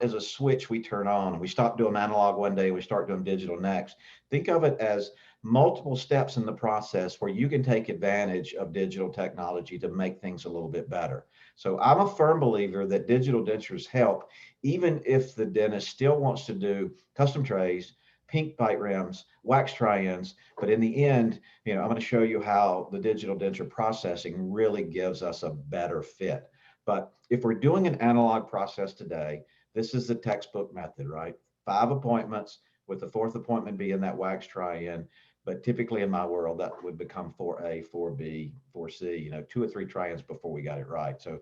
as a switch we turn on. We stop doing analog one day, we start doing digital next. Think of it as multiple steps in the process where you can take advantage of digital technology to make things a little bit better. So I'm a firm believer that digital dentures help, even if the dentist still wants to do custom trays, pink bite rims, wax try-ins. But in the end, I'm going to show you how the digital denture processing really gives us a better fit. But if we're doing an analog process today, this is the textbook method, right? 5 appointments, with the fourth appointment being that wax try-in. But typically in my world, that would become 4A, 4B, 4C, 2 or 3 try-ins before we got it right. So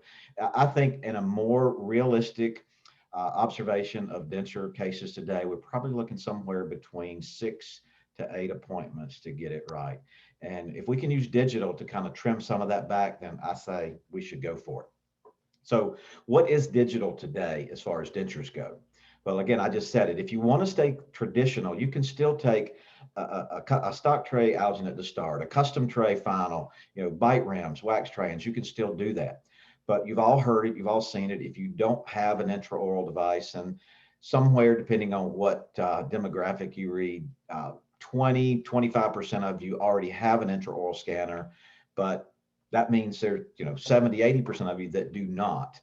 I think in a more realistic observation of denture cases today, we're probably looking somewhere between 6 to 8 appointments to get it right. And if we can use digital to kind of trim some of that back, then I say we should go for it. So what is digital today as far as dentures go? Well, again, I just said it. If you want to stay traditional, you can still take a stock tray alginate to start, a custom tray final, bite rims, wax tray-ins. You can still do that. But you've all heard it, you've all seen it. If you don't have an intraoral device, and somewhere, depending on what demographic you read, 20, 25% of you already have an intraoral scanner, but that means there, 70, 80% of you that do not.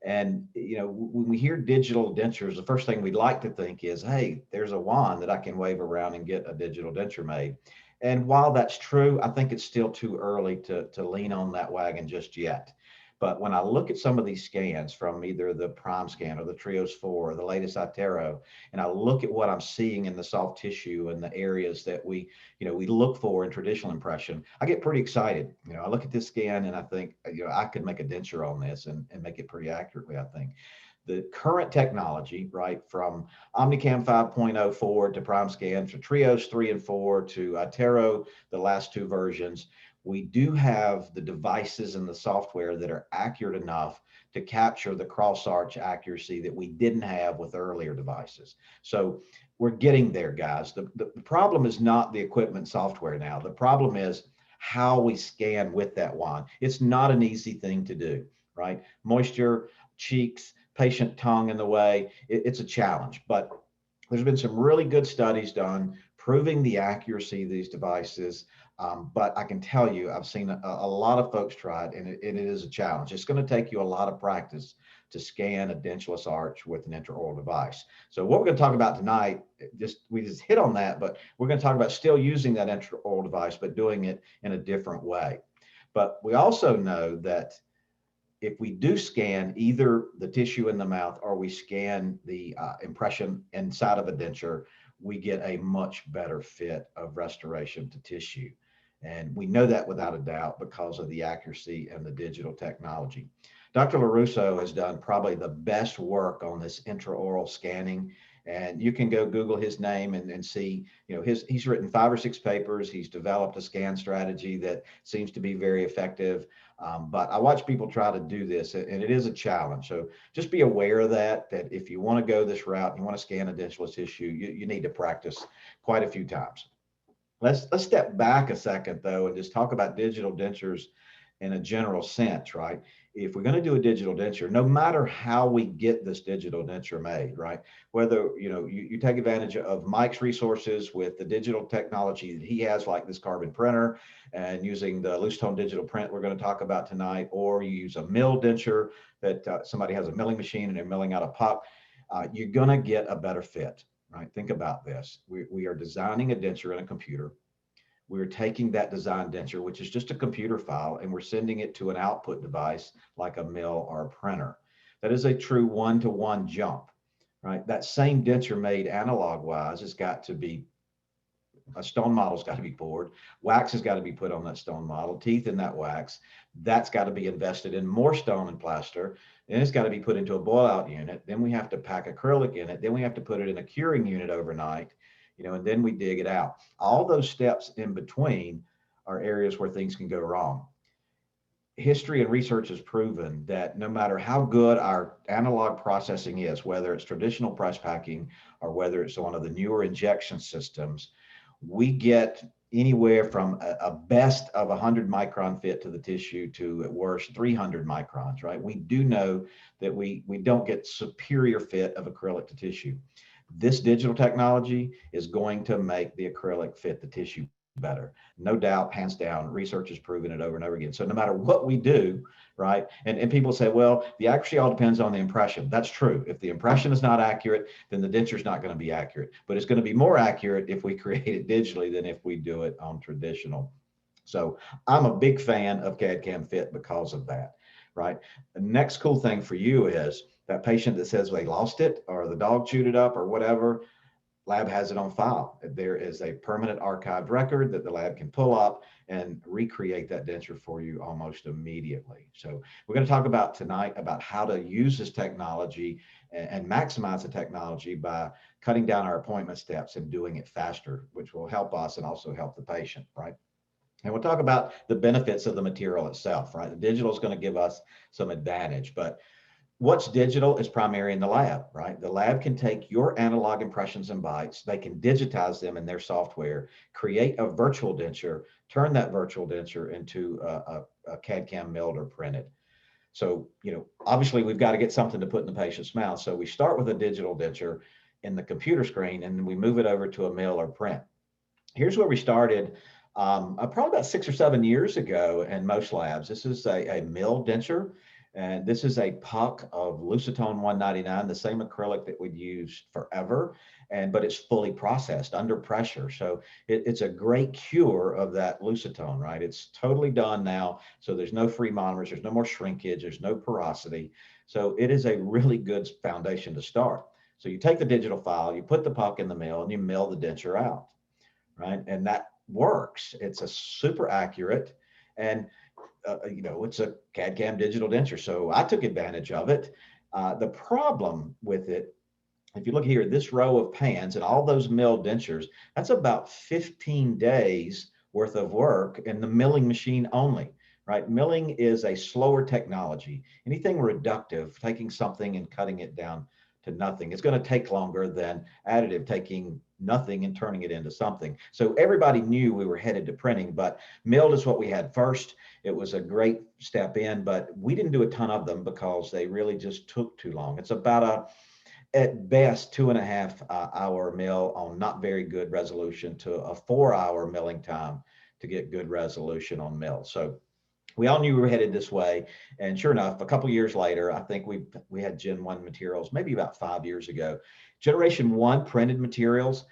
And, when we hear digital dentures, the first thing we'd like to think is, hey, there's a wand that I can wave around and get a digital denture made. And while that's true, I think it's still too early to lean on that wagon just yet. But when I look at some of these scans from either the Prime scan or the Trios 4 or the latest iTero, and I look at what I'm seeing in the soft tissue and the areas that we look for in traditional impression, I get pretty excited. I look at this scan and I think, I could make a denture on this and make it pretty accurately, I think. The current technology, right, from Omnicam 5.0 forward to Prime Scan, to Trios 3 and 4 to iTero, the last 2 versions, we do have the devices and the software that are accurate enough to capture the cross arch accuracy that we didn't have with earlier devices. So we're getting there, guys. The problem is not the equipment software now. The problem is how we scan with that wand. It's not an easy thing to do, right? Moisture, cheeks, patient tongue in the way, it's a challenge. But there's been some really good studies done proving the accuracy of these devices. But I can tell you, I've seen a lot of folks try it, and it is a challenge. It's going to take you a lot of practice to scan a dentulous arch with an intraoral device. So what we're going to talk about tonight, we just hit on that, but we're going to talk about still using that intraoral device, but doing it in a different way. But we also know that if we do scan either the tissue in the mouth or we scan the impression inside of a denture, we get a much better fit of restoration to tissue. And we know that without a doubt because of the accuracy and the digital technology. Dr. LaRusso has done probably the best work on this intraoral scanning. And you can go Google his name and see, he's written 5 or 6 papers. He's developed a scan strategy that seems to be very effective. But I watch people try to do this, and it is a challenge. So just be aware of that if you want to go this route, you want to scan a dentulous tissue, you need to practice quite a few times. Let's step back a second, though, and just talk about digital dentures in a general sense, right? If we're going to do a digital denture, no matter how we get this digital denture made, right? Whether, you take advantage of Mike's resources with the digital technology that he has, like this carbon printer, and using the Lucitone digital print we're going to talk about tonight, or you use a mill denture that somebody has a milling machine and they're milling out a puck, you're going to get a better fit. Right? Think about this. We are designing a denture in a computer. We're taking that design denture, which is just a computer file, and we're sending it to an output device like a mill or a printer. That is a true one-to-one jump, right? That same denture made analog wise has got to be, a stone model's got to be poured. Wax has got to be put on that stone model, teeth in that wax. That's got to be invested in more stone and plaster. Then it's got to be put into a boil out unit. Then we have to pack acrylic in it. Then we have to put it in a curing unit overnight, and then we dig it out. All those steps in between are areas where things can go wrong. History and research has proven that no matter how good our analog processing is, whether it's traditional press packing or whether it's one of the newer injection systems, we get anywhere from a best of 100 micron fit to the tissue to at worst 300 microns, right? We do know that we don't get superior fit of acrylic to tissue. This digital technology is going to make the acrylic fit the tissue better. No doubt, hands down, research has proven it over and over again. So no matter what we do, right? And people say, well, the accuracy all depends on the impression. That's true. If the impression is not accurate, then the denture is not going to be accurate. But it's going to be more accurate if we create it digitally than if we do it on traditional. So I'm a big fan of CAD/CAM Fit because of that, right? The next cool thing for you is that patient that says they lost it or the dog chewed it up or whatever, lab has it on file. There is a permanent archived record that the lab can pull up and recreate that denture for you almost immediately. So we're going to talk about tonight about how to use this technology and maximize the technology by cutting down our appointment steps and doing it faster, which will help us and also help the patient, right? And we'll talk about the benefits of the material itself, right? The digital is going to give us some advantage, but what's digital is primary in the lab, right? The lab can take your analog impressions and bites, they can digitize them in their software, create a virtual denture, turn that virtual denture into a CAD/CAM milled or printed. So, obviously we've got to get something to put in the patient's mouth. So we start with a digital denture in the computer screen and then we move it over to a mill or print. Here's where we started probably about 6 or 7 years ago in most labs. This is a mill denture. And this is a puck of Lucitone 199, the same acrylic that we'd used forever, but it's fully processed under pressure. So it's a great cure of that Lucitone, right? It's totally done now. So there's no free monomers, there's no more shrinkage, there's no porosity. So it is a really good foundation to start. So you take the digital file, you put the puck in the mill, and you mill the denture out, right? And that works. It's a super accurate and it's a CAD/CAM digital denture. So I took advantage of it. The problem with it, if you look here, this row of pans and all those milled dentures, that's about 15 days worth of work in the milling machine only, right? Milling is a slower technology. Anything reductive, taking something and cutting it down to nothing, it's going to take longer than additive, taking nothing and turning it into something. So everybody knew we were headed to printing, but milled is what we had first. It was a great step in, but we didn't do a ton of them because they really just took too long. It's about at best 2.5 hour mill on not very good resolution to a 4 hour milling time to get good resolution on mill. So we all knew we were headed this way. And sure enough, a couple of years later, I think we had Gen 1 materials, maybe about 5 years ago. Generation 1 printed materials,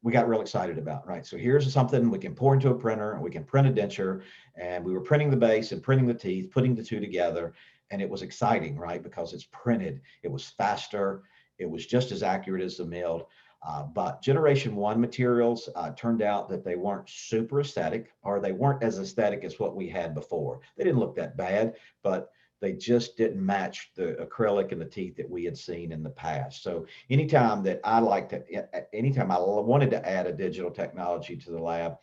we got real excited about, right? So here's something we can pour into a printer and we can print a denture. And we were printing the base and printing the teeth, putting the two together. And it was exciting, right? Because it's printed, it was faster, it was just as accurate as the milled. But Generation 1 materials turned out that they weren't super aesthetic, or they weren't as aesthetic as what we had before. They didn't look that bad, but they just didn't match the acrylic and the teeth that we had seen in the past. So anytime I wanted to add a digital technology to the lab,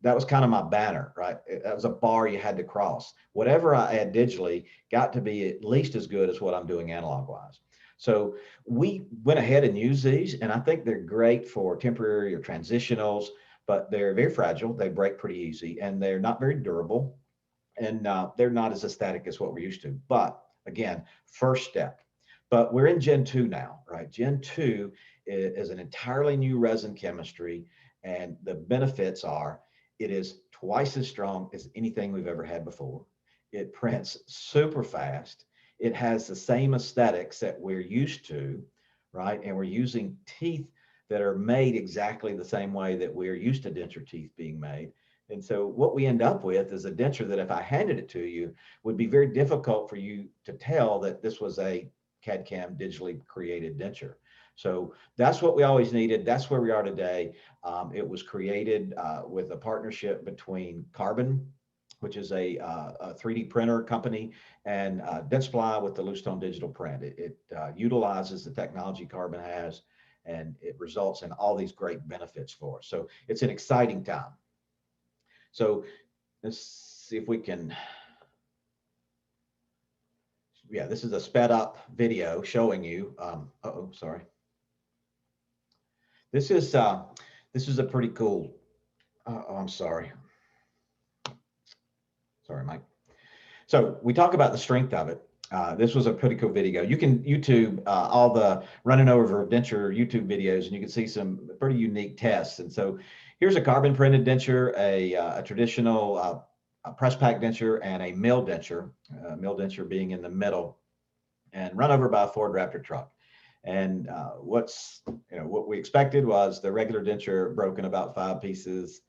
that was kind of my banner, right? That was a bar you had to cross. Whatever I add digitally got to be at least as good as what I'm doing analog wise. So we went ahead and used these, and I think they're great for temporary or transitionals, but they're very fragile. They break pretty easy, and they're not very durable, and they're not as aesthetic as what we're used to. But again, first step. But we're in Gen 2 now, right? Gen 2 is an entirely new resin chemistry, and the benefits are it is twice as strong as anything we've ever had before. It prints super fast. It has the same aesthetics that we're used to, right? And we're using teeth that are made exactly the same way that we're used to denture teeth being made. And so what we end up with is a denture that if I handed it to you, would be very difficult for you to tell that this was a CAD/CAM digitally created denture. So that's what we always needed. That's where we are today. It was created with a partnership between Carbon, which is a 3D printer company, and Dentsply with the Lucitone digital print. It utilizes the technology Carbon has, and it results in all these great benefits for us. So it's an exciting time. So let's see if we can, yeah, this is a sped up video showing you, sorry. This This is a pretty cool, oh, I'm sorry. Sorry, Mike. So we talk about the strength of it. This was a pretty cool video. You can YouTube all the running over of denture YouTube videos, and you can see some pretty unique tests. And so here's a carbon printed denture, a traditional a press pack denture, and a mill denture being in the middle, and run over by a Ford Raptor truck. And what we expected was the regular denture broke in about 5 pieces.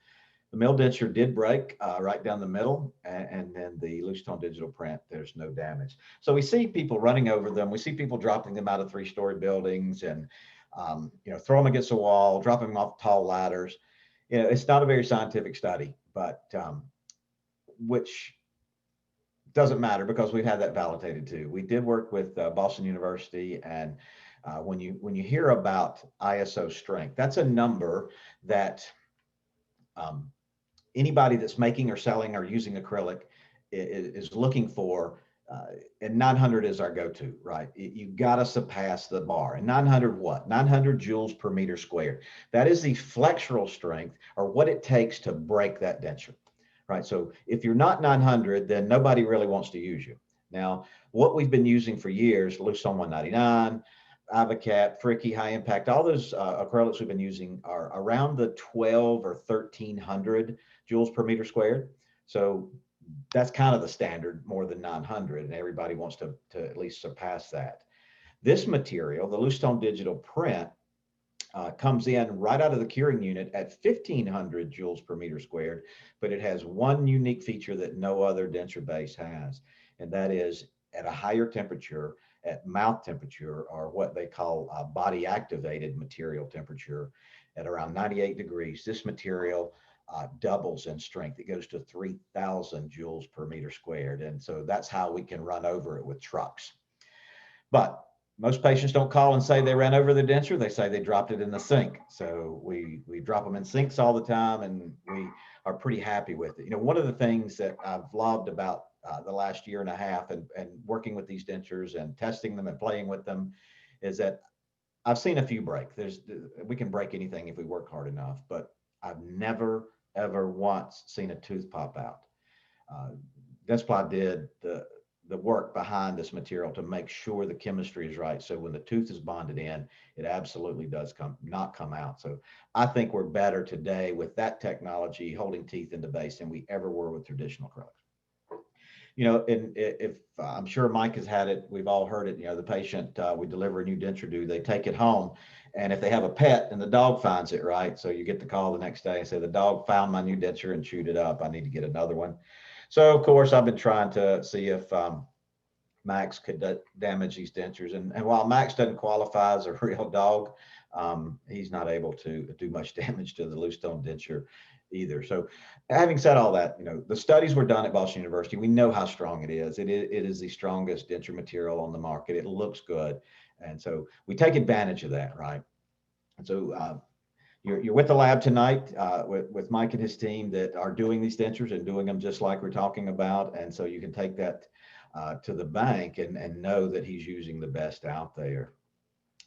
The mill denture did break right down the middle, and then the Lucitone digital print, there's no damage. So we see people running over them. We see people dropping them out of 3-story buildings, and throw them against a wall, dropping them off tall ladders. It's not a very scientific study, but which doesn't matter because we've had that validated too. We did work with Boston University, and when you hear about ISO strength, that's a number that anybody that's making or selling or using acrylic is looking for, and 900 is our go-to, right? You got to surpass the bar. And 900 what? 900 joules per meter squared. That is the flexural strength, or what it takes to break that denture, right? So if you're not 900, then nobody really wants to use you. Now, what we've been using for years, Lucitone 199, Ivicat, Fricky, High Impact, all those acrylics we've been using are around the 12 or 1300 joules per meter squared. So that's kind of the standard, more than 900, and everybody wants to at least surpass that. This material, the Lucitone digital print, comes in right out of the curing unit at 1500 joules per meter squared, but it has one unique feature that no other denture base has, and that is at a higher temperature, at mouth temperature, or what they call body activated material temperature, at around 98 degrees, this material doubles in strength. It goes to 3000 joules per meter squared. And so that's how we can run over it with trucks. But most patients don't call and say they ran over the denture. They say they dropped it in the sink. So we drop them in sinks all the time, and we are pretty happy with it. One of the things that I've loved about the last year and a half and working with these dentures and testing them and playing with them is that I've seen a few break. We can break anything if we work hard enough, but I've never, ever once seen a tooth pop out. Dentsply did the work behind this material to make sure the chemistry is right. So when the tooth is bonded in, it absolutely does not come out. So I think we're better today with that technology holding teeth in the base than we ever were with traditional acrylics. And if I'm sure Mike has had it, we've all heard it, the patient, we deliver a new denture due, they take it home. And if they have a pet and the dog finds it, right? So you get the call the next day and say, the dog found my new denture and chewed it up. I need to get another one. So of course, I've been trying to see if Max could damage these dentures. And while Max doesn't qualify as a real dog, he's not able to do much damage to the Lucitone denture either. So having said all that, the studies were done at Boston University. We know how strong it is. It is the strongest denture material on the market. It looks good. And so we take advantage of that, right? And so you're with the lab tonight with Mike and his team that are doing these dentures and doing them just like we're talking about. And so you can take that to the bank and know that he's using the best out there.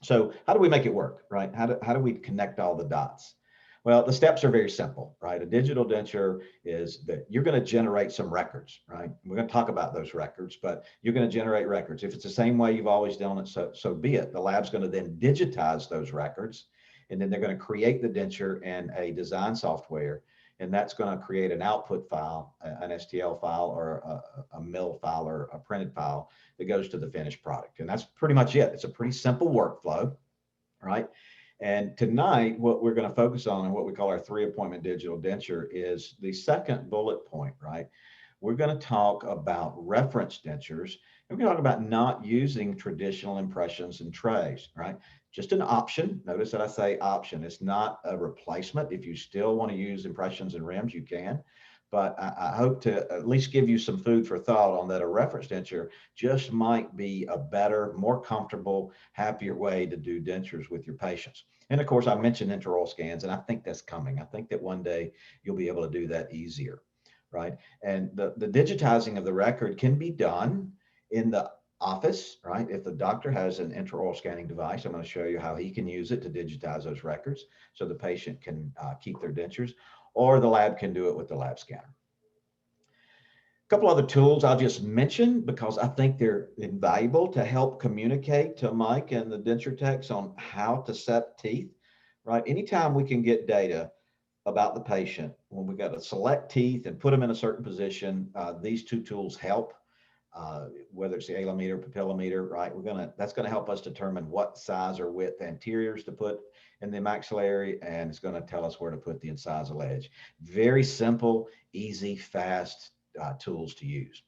So how do we make it work, right? How do we connect all the dots? Well, the steps are very simple, right? A digital denture is that you're going to generate some records, right? We're going to talk about those records, but you're going to generate records. If it's the same way you've always done it, so be it. The lab's going to then digitize those records, and then they're going to create the denture in a design software, and that's going to create an output file, an STL file, or a mill file, or a printed file that goes to the finished product. And that's pretty much it. It's a pretty simple workflow, right? And tonight, what we're going to focus on and what we call our 3-appointment digital denture is the second bullet point, right? We're going to talk about reference dentures. And we're going to talk about not using traditional impressions and trays, right? Just an option. Notice that I say option. It's not a replacement. If you still want to use impressions and rims, you can. But I hope to at least give you some food for thought on that. A reference denture just might be a better, more comfortable, happier way to do dentures with your patients. And of course, I mentioned intraoral scans, and I think that's coming. I think that one day you'll be able to do that easier, right? And the digitizing of the record can be done in the office, right? If the doctor has an intraoral scanning device, I'm going to show you how he can use it to digitize those records so the patient can keep their dentures, or the lab can do it with the lab scanner. A couple other tools I'll just mention because I think they're invaluable to help communicate to Mike and the denture techs on how to set teeth, right? Anytime we can get data about the patient, when we got to select teeth and put them in a certain position, these two tools help. Whether it's the allometer, papillometer, right? That's gonna help us determine what size or width anteriors to put in the maxillary, and it's gonna tell us where to put the incisal edge. Very simple, easy, fast tools to use.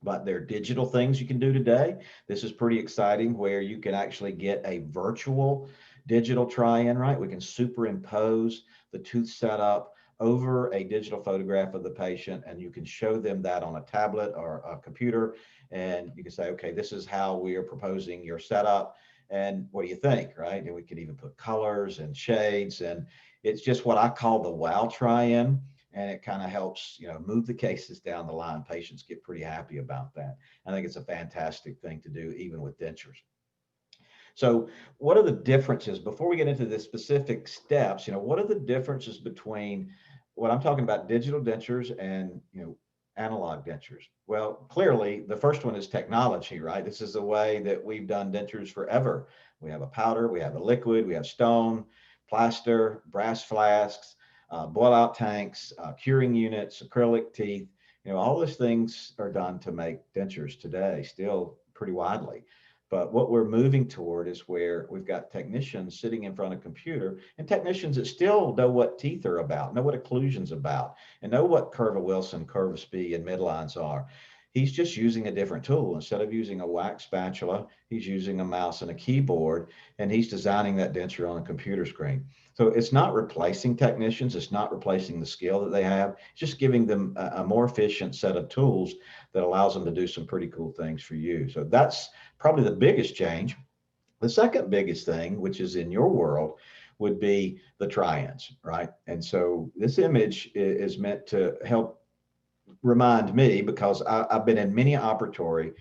But there are digital things you can do today. This is pretty exciting where you can actually get a virtual digital Tryin, right? We can superimpose the tooth setup over a digital photograph of the patient, and you can show them that on a tablet or a computer. And you can say, okay, this is how we are proposing your setup. And what do you think, right? And we can even put colors and shades. And it's just what I call the wow Tryin, and it kind of helps, move the cases down the line. Patients get pretty happy about that. I think it's a fantastic thing to do, even with dentures. So what are the differences before we get into the specific steps? What are the differences between what I'm talking about, digital dentures and, analog dentures? Well, clearly the first one is technology, right? This is the way that we've done dentures forever. We have a powder, we have a liquid, we have stone, plaster, brass flasks, boil out tanks, curing units, acrylic teeth. All those things are done to make dentures today, still pretty widely. But what we're moving toward is where we've got technicians sitting in front of a computer, and technicians that still know what teeth are about, know what occlusion's about, and know what curve of Wilson, curve of Spee, and midlines are. He's just using a different tool. Instead of using a wax spatula, he's using a mouse and a keyboard, and he's designing that denture on a computer screen. So it's not replacing technicians. It's not replacing the skill that they have. It's just giving them a more efficient set of tools that allows them to do some pretty cool things for you. So that's probably the biggest change. The second biggest thing, which is in your world, would be the Triads, right? And so this image is meant to help remind me, because I've been in many operatory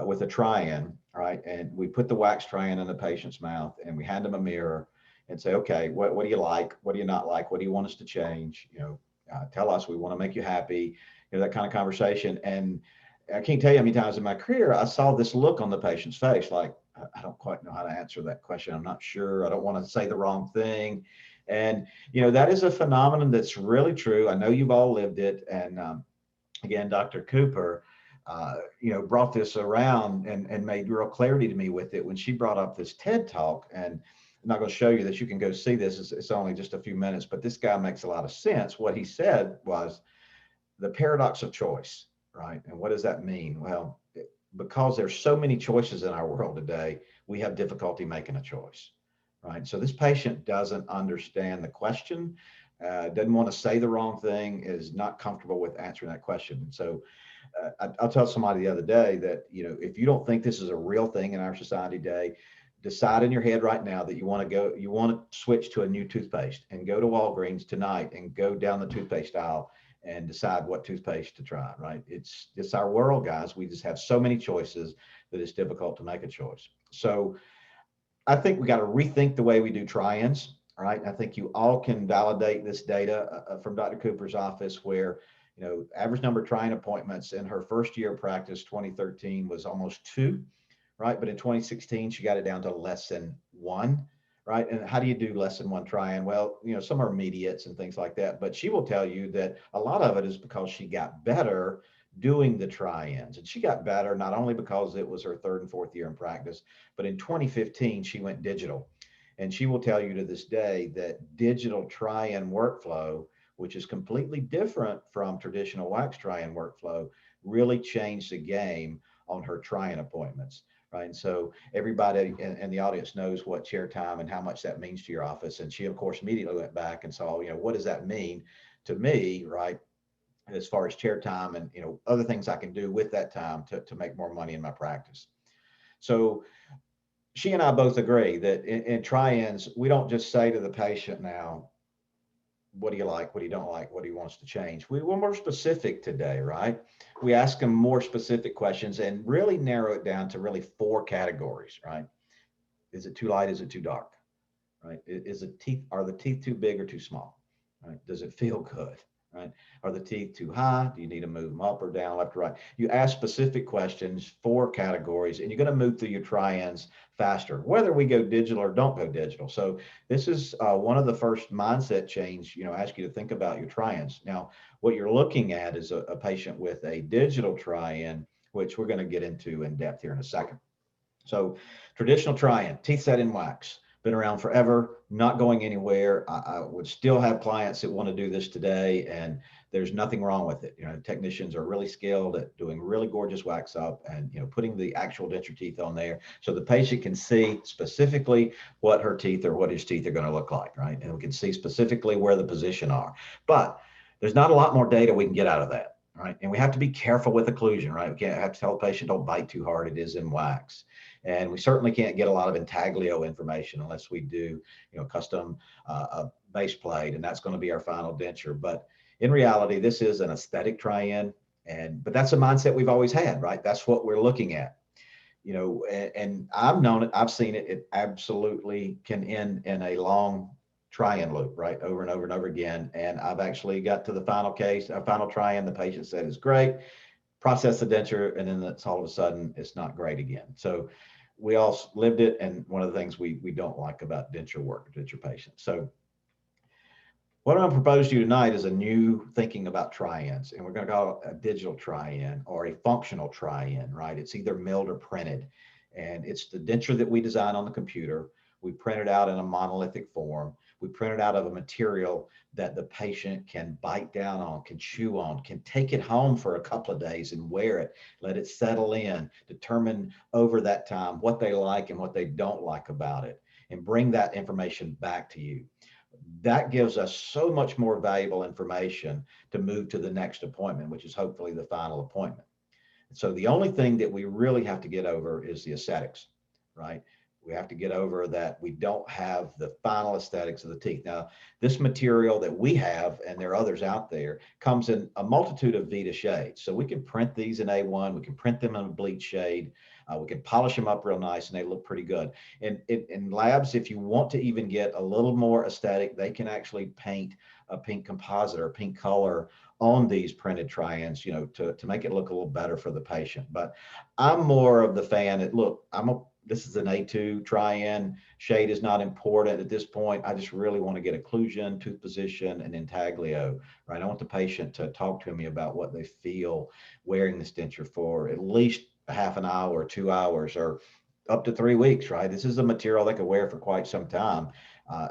with a Tryin, right? And we put the wax Tryin in the patient's mouth, and we hand them a mirror and say, okay, what do you like? What do you not like? What do you want us to change? Tell us, we want to make you happy, that kind of conversation. And I can't tell you how many times in my career I saw this look on the patient's face, like, I don't quite know how to answer that question. I'm not sure. I don't want to say the wrong thing. And, that is a phenomenon that's really true. I know you've all lived it. And again, Dr. Cooper, brought this around and made real clarity to me with it when she brought up this TED talk. And I'm not going to show you this. You can go see this. It's only just a few minutes, but this guy makes a lot of sense. What he said was the paradox of choice, right? And what does that mean? Well, because there's so many choices in our world today, we have difficulty making a choice, right? So this patient doesn't understand the question, doesn't want to say the wrong thing, is not comfortable with answering that question. So I'll tell somebody the other day that, if you don't think this is a real thing in our society today, decide in your head right now that you want to switch to a new toothpaste, and go to Walgreens tonight and go down the toothpaste aisle and decide what toothpaste to try, right? It's our world, guys. We just have so many choices that it's difficult to make a choice. So I think we got to rethink the way we do Tryins, right? I think you all can validate this data from Dr. Cooper's office, where, average number of Tryin appointments in her first year of practice, 2013, was almost 2, right? But in 2016, she got it down to less than 1. Right. And how do you do less than 1 Tryin? Well, some are immediates and things like that, but she will tell you that a lot of it is because she got better doing the Tryins. And she got better not only because it was her 3rd and 4th year in practice, but in 2015, she went digital. And she will tell you to this day that digital Tryin workflow, which is completely different from traditional wax Tryin workflow, really changed the game on her Tryin appointments. Right. And so everybody in the audience knows what chair time and how much that means to your office. And she, of course, immediately went back and saw, what does that mean to me, right? As far as chair time and, other things I can do with that time to make more money in my practice. So she and I both agree that in Tryins, we don't just say to the patient now, what do you like? What do you don't like? What do you want us to change? We were more specific today, right? We ask them more specific questions and really narrow it down to really four categories, right? Is it too light? Is it too dark? Right? Is the teeth, are the teeth too big or too small? Right? Does it feel good? Right? Are the teeth too high? Do you need to move them up or down, left or right? You ask specific questions, four categories, and you're going to move through your Triads faster, whether we go digital or don't go digital. So this is one of the first mindset change, ask you to think about your Triads. Now, what you're looking at is a patient with a digital Tryin, which we're going to get into in depth here in a second. So traditional Tryin, teeth set in wax, been around forever, not going anywhere. I would still have clients that want to do this today, and there's nothing wrong with it. Technicians are really skilled at doing really gorgeous wax up and putting the actual denture teeth on there so the patient can see specifically what her teeth or what his teeth are going to look like, right? And we can see specifically where the position are. But there's not a lot more data we can get out of that. Right. And we have to be careful with occlusion, right? We can't have to tell the patient don't bite too hard. It is in wax. And we certainly can't get a lot of intaglio information unless we do, custom base plate, and that's going to be our final denture. But in reality, this is an aesthetic Tryin, but that's a mindset we've always had, right? That's what we're looking at, and I've known it, I've seen it. It absolutely can end in a long Tryin loop, right? Over and over and over again. And I've actually got to the final case, a final Tryin, the patient said is great, process the denture, and then it's all of a sudden it's not great again. So we all lived it, and one of the things we don't like about denture work, denture patients. So what I'm going to propose to you tonight is a new thinking about Triads, and we're going to call it a digital Tryin or a functional Tryin, right? It's either milled or printed, and it's the denture that we design on the computer. We print it out in a monolithic form. We print it out of a material that the patient can bite down on, can chew on, can take it home for a couple of days and wear it, let it settle in, determine over that time what they like and what they don't like about it, and bring that information back to you. That gives us so much more valuable information to move to the next appointment, which is hopefully the final appointment. So the only thing that we really have to get over is the aesthetics, right? We have to get over that we don't have the final aesthetics of the teeth. Now, this material that we have, and there are others out there, comes in a multitude of Vita shades. So we can print these in A1, we can print them in a bleach shade, we can polish them up real nice and they look pretty good. And in labs, if you want to even get a little more aesthetic, they can actually paint a pink composite or pink color on these printed Tryins, to make it look a little better for the patient. But I'm more of the fan that, look, this is an A2 Tryin. Shade is not important at this point. I just really want to get occlusion, tooth position, and intaglio, right? I want the patient to talk to me about what they feel wearing this denture for at least a half an hour, 2 hours, or up to 3 weeks, right? This is a material they could wear for quite some time.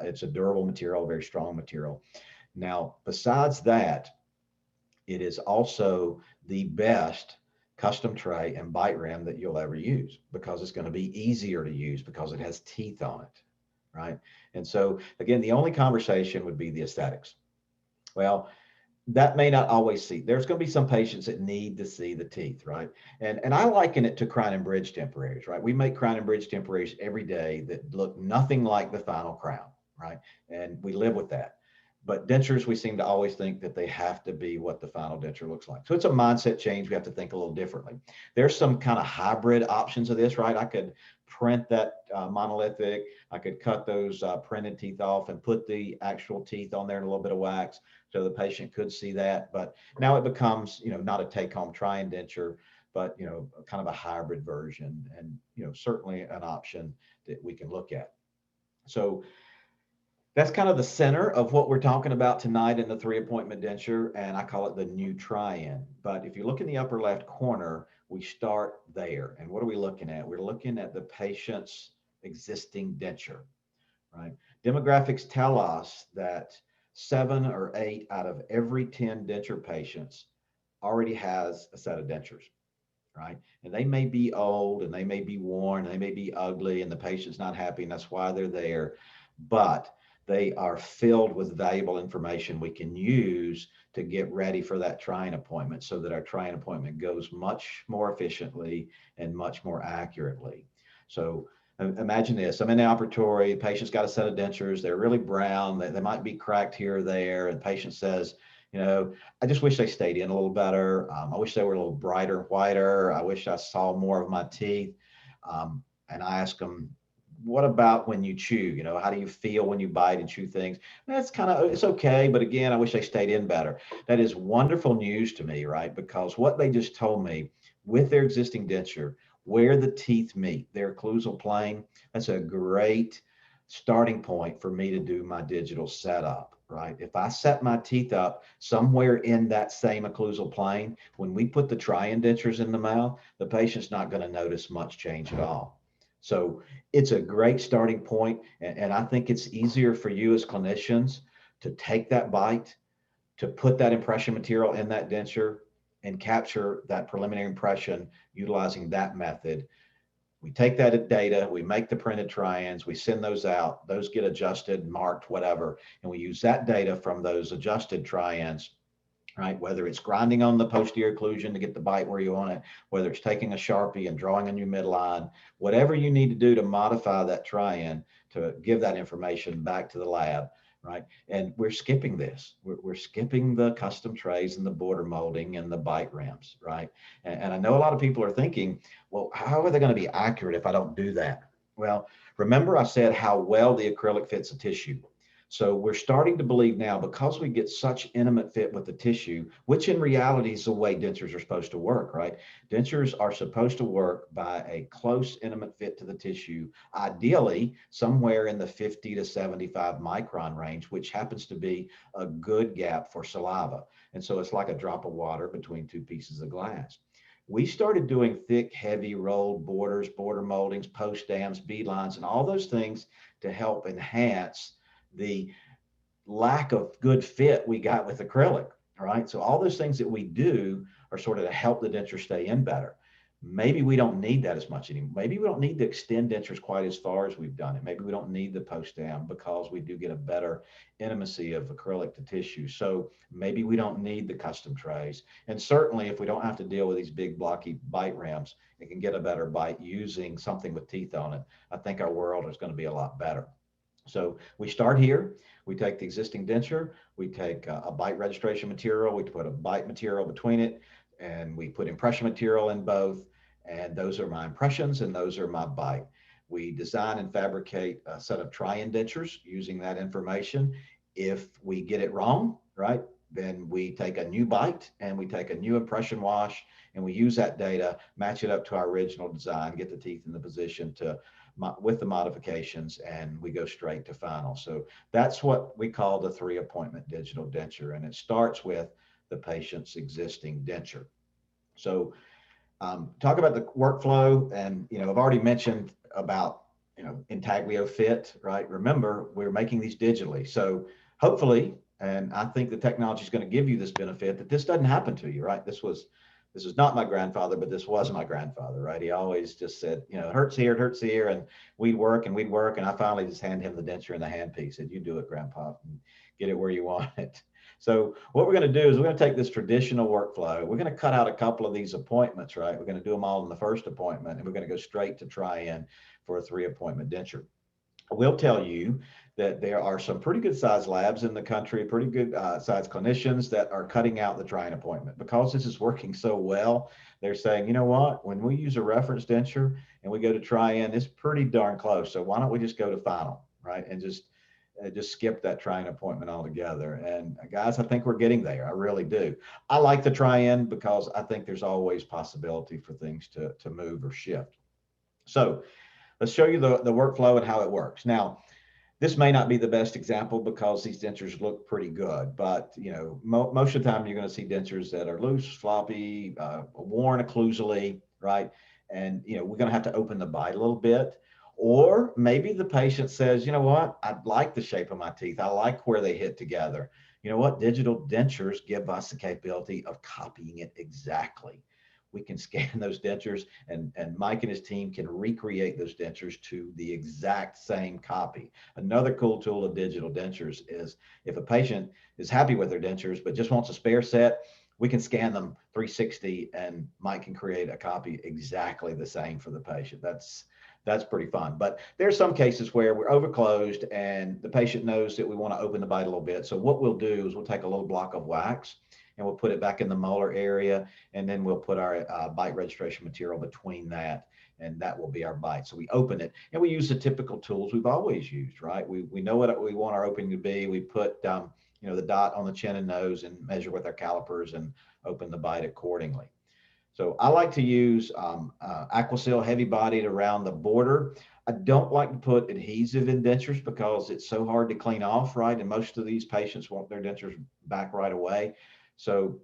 It's a durable material, very strong material. Now, besides that, it is also the best custom tray and bite rim that you'll ever use because it's going to be easier to use because it has teeth on it, right? And so again, the only conversation would be the aesthetics. Well, that may not always see. There's going to be some patients that need to see the teeth, right? And I liken it to crown and bridge temporaries, right? We make crown and bridge temporaries every day that look nothing like the final crown, right? And we live with that. But dentures, we seem to always think that they have to be what the final denture looks like. So it's a mindset change. We have to think a little differently. There's some kind of hybrid options of this, right? I could print that monolithic. I could cut those printed teeth off and put the actual teeth on there in a little bit of wax so the patient could see that. But now it becomes, not a take-home Tryin denture, but, kind of a hybrid version, and, certainly an option that we can look at. So that's kind of the center of what we're talking about tonight in the 3-appointment denture, and I call it the new Tryin. But if you look in the upper left corner, we start there. And what are we looking at? We're looking at the patient's existing denture, right? Demographics tell us that 7 or 8 out of every 10 denture patients already has a set of dentures, right? And they may be old, and they may be worn, and they may be ugly, and the patient's not happy, and that's why they're there. But they are filled with valuable information we can use to get ready for that Tryin appointment so that our Tryin appointment goes much more efficiently and much more accurately. So Imagine this. I'm in the operatory, the patient's got a set of dentures. They're really brown. They might be cracked here or there. And the patient says, I just wish they stayed in a little better. I wish they were a little brighter and whiter. I wish I saw more of my teeth. And I ask them, what about when you chew? How do you feel when you bite and chew things? It's okay. But again, I wish they stayed in better. That is wonderful news to me, right? Because what they just told me with their existing denture, where the teeth meet, their occlusal plane, that's a great starting point for me to do my digital setup, right? If I set my teeth up somewhere in that same occlusal plane, when we put the Tryin dentures in the mouth, the patient's not going to notice much change at all. So it's a great starting point, and I think it's easier for you as clinicians to take that bite, to put that impression material in that denture and capture that preliminary impression utilizing that method. We take that data, we make the printed Tryins, we send those out, those get adjusted, marked, whatever, and we use that data from those adjusted Tryins, right? Whether it's grinding on the posterior occlusion to get the bite where you want it, whether it's taking a Sharpie and drawing a new midline, whatever you need to do to modify that Tryin to give that information back to the lab, right? And we're skipping this. We're skipping the custom trays and the border molding and the bite rims, right? And I know a lot of people are thinking, well, how are they going to be accurate if I don't do that? Well, remember I said how well the acrylic fits a tissue. So we're starting to believe now, because we get such intimate fit with the tissue, which in reality is the way dentures are supposed to work, right? Dentures are supposed to work by a close, intimate fit to the tissue, ideally somewhere in the 50 to 75 micron range, which happens to be a good gap for saliva. And so it's like a drop of water between two pieces of glass. We started doing thick, heavy rolled borders, border moldings, post dams, bead lines, and all those things to help enhance the lack of good fit we got with acrylic, right? So all those things that we do are sort of to help the denture stay in better. Maybe we don't need that as much anymore. Maybe we don't need to extend dentures quite as far as we've done it. Maybe we don't need the post down because we do get a better intimacy of acrylic to tissue. So maybe we don't need the custom trays. And certainly if we don't have to deal with these big blocky bite rims, it can get a better bite using something with teeth on it. I think our world is going to be a lot better. So we start here, we take the existing denture, we take a bite registration material, we put a bite material between it, and we put impression material in both. And those are my impressions and those are my bite. We design and fabricate a set of Tryin dentures using that information. If we get it wrong, right, then we take a new bite and we take a new impression wash and we use that data, match it up to our original design, get the teeth in the position to with the modifications, and we go straight to final. So that's what we call the 3-appointment digital denture, and it starts with the patient's existing denture. So talk about the workflow, and I've already mentioned about intaglio fit, right? Remember, we're making these digitally, so hopefully, and I think the technology is going to give you this benefit that this doesn't happen to you, right? This is not my grandfather, but this was my grandfather, right? He always just said, it hurts here, and we'd work, and I finally just handed him the denture and the handpiece. Said, you do it, Grandpa, and get it where you want it. So what we're going to do is we're going to take this traditional workflow. We're going to cut out a couple of these appointments, right? We're going to do them all in the first appointment, and we're going to go straight to Tryin for a 3-appointment denture. I will tell you that there are some pretty good sized labs in the country, pretty good sized clinicians that are cutting out the Tryin appointment because this is working so well. They're saying, you know what, when we use a reference denture and we go to Tryin, it's pretty darn close. So why don't we just go to final, right? And just skip that Tryin appointment altogether. And guys, I think we're getting there. I really do. I like the Tryin because I think there's always possibility for things to move or shift. So let's show you the workflow and how it works. Now, this may not be the best example because these dentures look pretty good, but most of the time you're going to see dentures that are loose, floppy, worn occlusally, right? And we're going to have to open the bite a little bit. Or maybe the patient says, you know what, I like the shape of my teeth. I like where they hit together. You know what? Digital dentures give us the capability of copying it exactly. We can scan those dentures, and Mike and his team can recreate those dentures to the exact same copy. Another cool tool of digital dentures is if a patient is happy with their dentures but just wants a spare set, we can scan them 360 and Mike can create a copy exactly the same for the patient. That's pretty fun. But there's some cases where we're overclosed and the patient knows that we want to open the bite a little bit. So what we'll do is we'll take a little block of wax and we'll put it back in the molar area, and then we'll put our bite registration material between that, and that will be our bite. So we open it, and we use the typical tools we've always used, right? We know what we want our opening to be. We put the dot on the chin and nose and measure with our calipers and open the bite accordingly. So I like to use Aquasil heavy bodied around the border. I don't like to put adhesive in dentures because it's so hard to clean off, right? And most of these patients want their dentures back right away. So,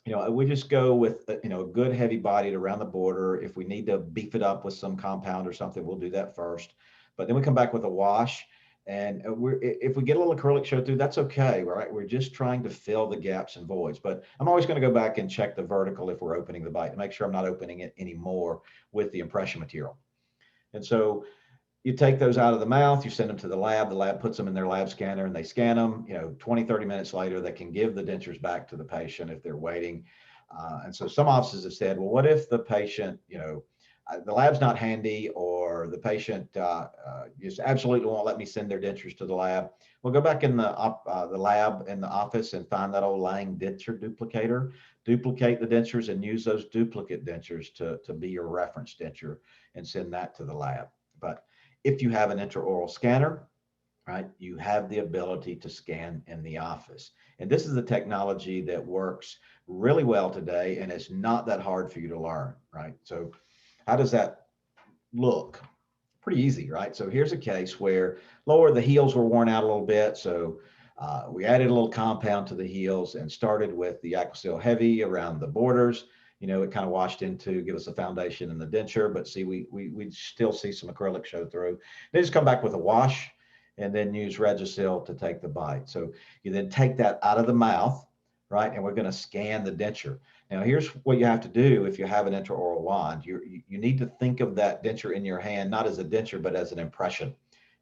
we just go with, a good heavy bodied around the border. If we need to beef it up with some compound or something, we'll do that first. But then we come back with a wash. And if we get a little acrylic show through, that's okay, right? We're just trying to fill the gaps and voids. But I'm always going to go back and check the vertical if we're opening the bite to make sure I'm not opening it anymore with the impression material. And so you take those out of the mouth, you send them to the lab puts them in their lab scanner and they scan them. 20, 30 minutes later, they can give the dentures back to the patient if they're waiting. And so some offices have said, well, what if the patient, the lab's not handy, or the patient just absolutely won't let me send their dentures to the lab? We'll go back in the lab in the office and find that old Lang denture duplicator, duplicate the dentures and use those duplicate dentures to be your reference denture and send that to the lab. But if you have an intraoral scanner, right, you have the ability to scan in the office. And this is the technology that works really well today, and it's not that hard for you to learn, right? So how does that look? Pretty easy, right? So here's a case where the heels were worn out a little bit. So we added a little compound to the heels and started with the Aquasil heavy around the borders. It kind of washed into, give us a foundation in the denture, but see, we still see some acrylic show through. They just come back with a wash and then use Regisil to take the bite. So you then take that out of the mouth, right? And we're going to scan the denture. Now, here's what you have to do if you have an intraoral wand. You need to think of that denture in your hand, not as a denture, but as an impression.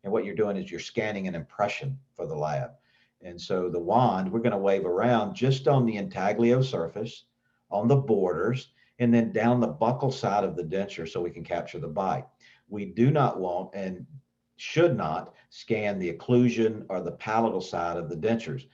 And what you're doing is you're scanning an impression for the lab. And so the wand, we're going to wave around just on the intaglio surface, on the borders, and then down the buccal side of the denture so we can capture the bite. We do not want and should not scan the occlusion or the palatal side of the dentures.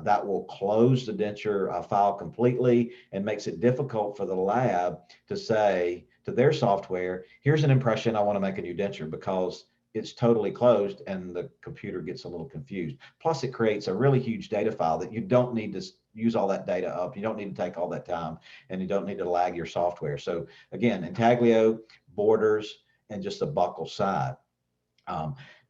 That will close the denture file completely and makes it difficult for the lab to say to their software, here's an impression, I want to make a new denture, because it's totally closed and the computer gets a little confused. Plus, it creates a really huge data file that you don't need to use all that data up. You don't need to take all that time, and you don't need to lag your software. So again, intaglio, borders, and just the buccal side.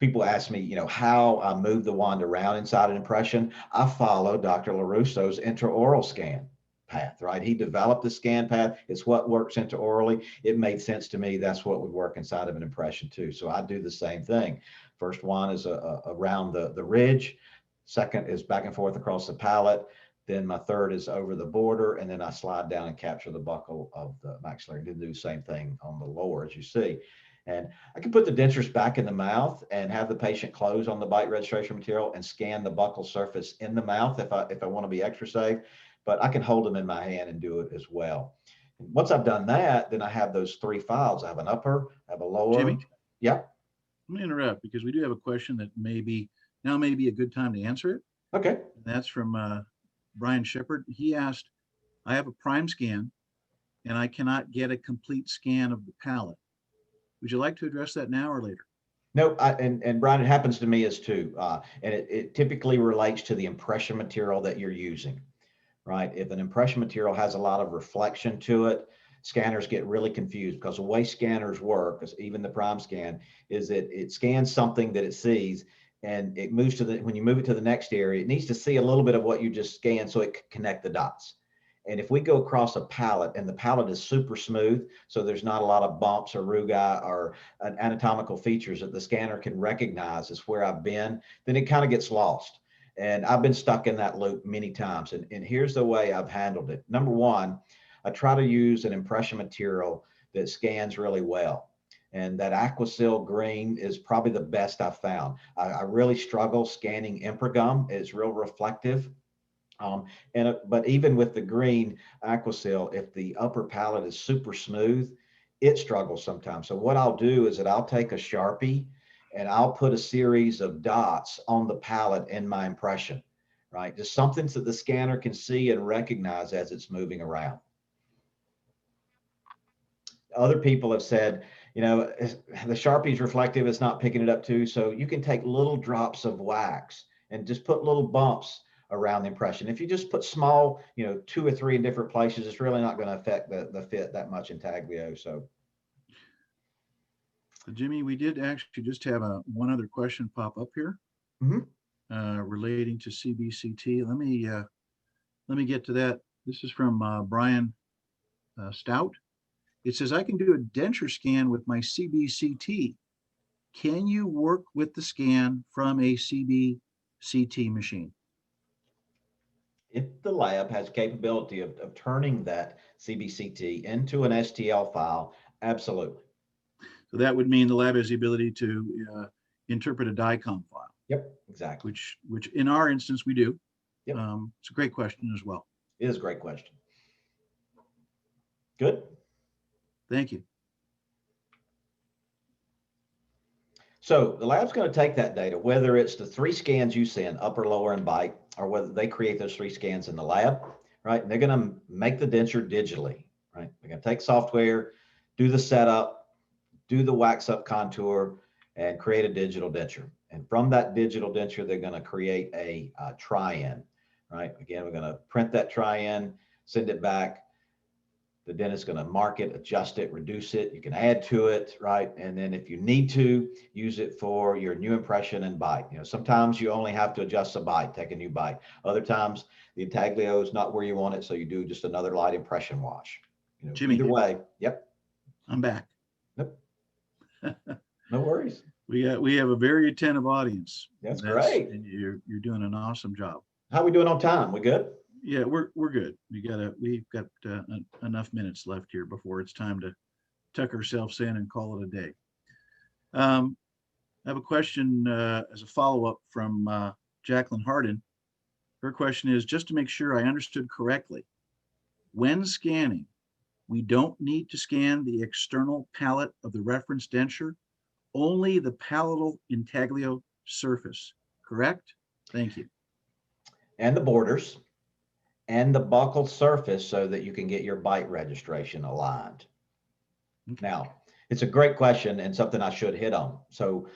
People ask me, how I move the wand around inside an impression. I follow Dr. LaRusso's intraoral scan path, right? He developed the scan path. It's what works intraorally. It made sense to me. That's what would work inside of an impression too. So I do the same thing. First one is around the ridge. Second is back and forth across the palate. Then my third is over the border, and then I slide down and capture the buccal of the maxillary. And do the same thing on the lower, as you see. And I can put the dentures back in the mouth and have the patient close on the bite registration material and scan the buccal surface in the mouth if I want to be extra safe, but I can hold them in my hand and do it as well. And once I've done that, then I have those three files. I have an upper, I have a lower. Jimmy? Yeah. Let me interrupt because we do have a question that may be a good time to answer it. Okay. And that's from Brian Shepard. He asked, I have a prime scan and I cannot get a complete scan of the palate. Would you like to address that now or later? No, and Brian, it happens to me as too. And it typically relates to the impression material that you're using, right? If an impression material has a lot of reflection to it, scanners get really confused because the way scanners work, even the prime scan, is that it scans something that it sees and it moves to when you move it to the next area, it needs to see a little bit of what you just scanned so it can connect the dots. And if we go across a palate and the palate is super smooth, so there's not a lot of bumps or rugae or anatomical features that the scanner can recognize as where I've been, then it kind of gets lost. And I've been stuck in that loop many times. And here's the way I've handled it. Number one, I try to use an impression material that scans really well. And that Aquasil green is probably the best I've found. I really struggle scanning Improgum. It's real reflective. But even with the green Aquasil, if the upper palate is super smooth, it struggles sometimes. So what I'll do is that I'll take a Sharpie and I'll put a series of dots on the palette in my impression, right? Just something that the scanner can see and recognize as it's moving around. Other people have said, you know, the Sharpie's reflective, it's not picking it up too. So you can take little drops of wax and just put little bumps around the impression. If you just put small, you know, 2 or 3 in different places, it's really not going to affect the fit that much intaglio. So Jimmy, we did actually just have one other question pop up here relating to CBCT. Let me get to that. This is from Brian Stout. It says, I can do a denture scan with my CBCT. Can you work with the scan from a CBCT machine? if the lab has capability of turning that CBCT into an STL file, absolutely. So that would mean the lab has the ability to interpret a DICOM file. Yep, exactly. Which in our instance we do. Yep. It's a great question as well. It is a great question. Good. Thank you. So the lab's going to take that data, whether it's the 3 scans you send, upper, lower, and bite, or whether they create those 3 scans in the lab, right? And they're going to make the denture digitally, right? They're going to take software, do the setup, do the wax up contour, and create a digital denture. And from that digital denture, they're going to create a Tryin, right? Again, we're going to print that Tryin, send it back. The dentist's going to mark it, adjust it, reduce it. You can add to it, right? And then if you need to, use it for your new impression and bite. You know, sometimes you only have to adjust a bite, take a new bite. Other times the intaglio is not where you want it, so you do just another light impression wash. You know, Jimmy, either way, yep. I'm back. Nope. No worries. We have a very attentive audience. That's great. And you're doing an awesome job. How are we doing on time? We good? Yeah, we're good. We've got enough minutes left here before it's time to tuck ourselves in and call it a day. I have a question as a follow-up from Jacqueline Harden. Her question is, just to make sure I understood correctly, when scanning, we don't need to scan the external palate of the reference denture, only the palatal intaglio surface, correct? Thank you. And the borders and the buccal surface so that you can get your bite registration aligned. Okay. Now, it's a great question and something I should hit on. So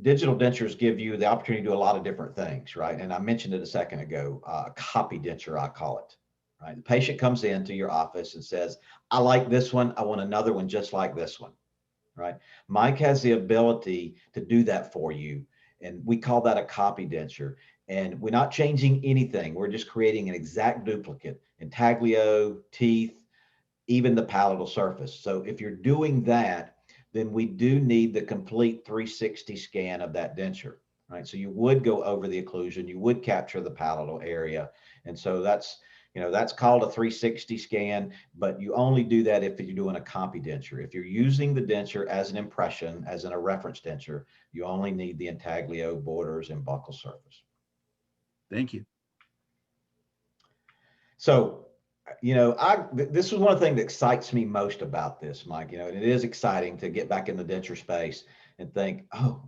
digital dentures give you the opportunity to do a lot of different things, right? And I mentioned it a second ago, copy denture, I call it, right? The patient comes into your office and says, I like this one. I want another one just like this one, right? Mike has the ability to do that for you. And we call that a copy denture. And we're not changing anything. We're just creating an exact duplicate, intaglio, teeth, even the palatal surface. So if you're doing that, then we do need the complete 360 scan of that denture, right? So you would go over the occlusion, you would capture the palatal area. And so that's, you know, that's called a 360 scan, but you only do that if you're doing a copy denture. If you're using the denture as an impression, as in a reference denture, you only need the intaglio, borders, and buccal surface. Thank you. So, you know, this was one of the things that excites me most about this, Mike. You know, and it is exciting to get back in the denture space and think, oh,